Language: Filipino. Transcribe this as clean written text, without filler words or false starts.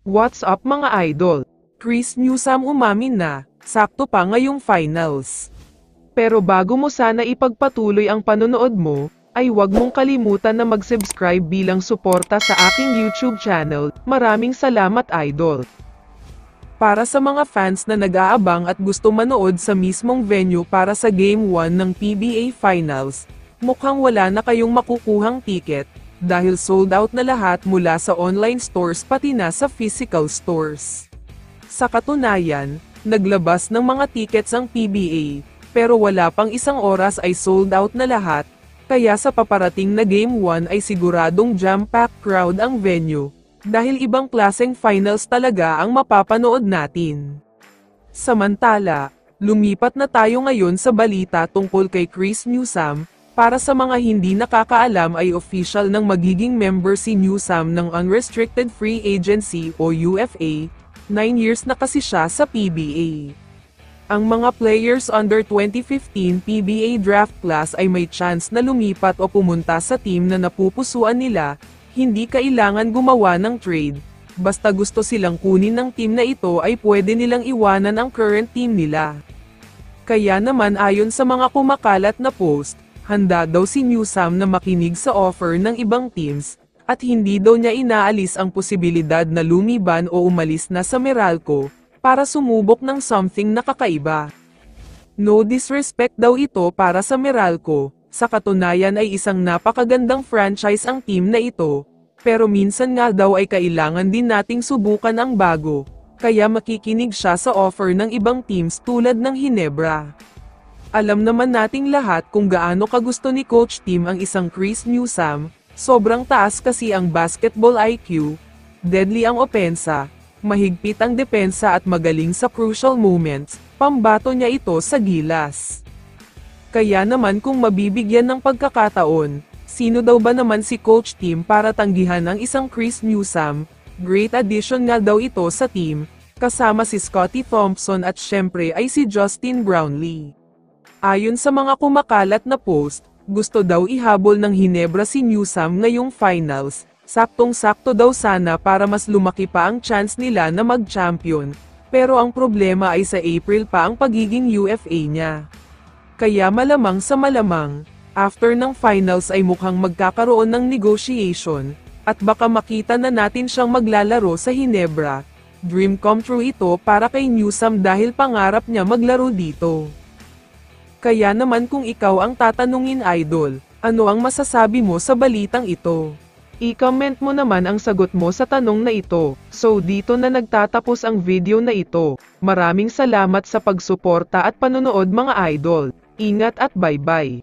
What's up mga idol? Chris Newsome umamin na, sakto pa ngayong finals. Pero bago mo sana ipagpatuloy ang panonood mo, ay huwag mong kalimutan na mag-subscribe bilang suporta sa aking YouTube channel. Maraming salamat idol. Para sa mga fans na nag-aabang at gusto manood sa mismong venue para sa Game 1 ng PBA Finals, mukhang wala na kayong makukuhang ticket, dahil sold out na lahat mula sa online stores pati na sa physical stores. Sa katunayan, naglabas ng mga tickets ang PBA, pero wala pang isang oras ay sold out na lahat, kaya sa paparating na Game 1 ay siguradong jam-packed crowd ang venue, dahil ibang klaseng finals talaga ang mapapanood natin. Samantala, lumipat na tayo ngayon sa balita tungkol kay Chris Newsome. Para sa mga hindi nakakaalam ay official nang magiging member si Newsome ng Unrestricted Free Agency o UFA, 9 years na kasi siya sa PBA. Ang mga players under 2015 PBA draft class ay may chance na lumipat o pumunta sa team na napupusuan nila, hindi kailangan gumawa ng trade, basta gusto silang kunin ng team na ito ay pwede nilang iwanan ang current team nila. Kaya naman ayon sa mga kumakalat na post, handa daw si Newsome na makinig sa offer ng ibang teams, at hindi daw niya inaalis ang posibilidad na lumiban o umalis na sa Meralco, para sumubok ng something na kakaiba. No disrespect daw ito para sa Meralco, sa katunayan ay isang napakagandang franchise ang team na ito, pero minsan nga daw ay kailangan din nating subukan ang bago, kaya makikinig siya sa offer ng ibang teams tulad ng Ginebra. Alam naman nating lahat kung gaano kagusto ni Coach Tim ang isang Chris Newsome, sobrang taas kasi ang basketball IQ, deadly ang opensa, mahigpit ang depensa at magaling sa crucial moments, pambato niya ito sa gilas. Kaya naman kung mabibigyan ng pagkakataon, sino daw ba naman si Coach Tim para tanggihan ang isang Chris Newsome? Great addition nga daw ito sa team, kasama si Scottie Thompson at syempre ay si Justin Brownlee. Ayon sa mga kumakalat na post, gusto daw ihabol ng Ginebra si Newsome ngayong finals, saktong-sakto daw sana para mas lumaki pa ang chance nila na mag-champion, pero ang problema ay sa April pa ang pagiging UFA niya. Kaya malamang sa malamang, after ng finals ay mukhang magkakaroon ng negotiation, at baka makita na natin siyang maglalaro sa Ginebra. Dream come true ito para kay Newsome dahil pangarap niya maglaro dito. Kaya naman kung ikaw ang tatanungin idol, ano ang masasabi mo sa balitang ito? I-comment mo naman ang sagot mo sa tanong na ito. So dito na nagtatapos ang video na ito. Maraming salamat sa pagsuporta at panonood mga idol. Ingat at bye-bye.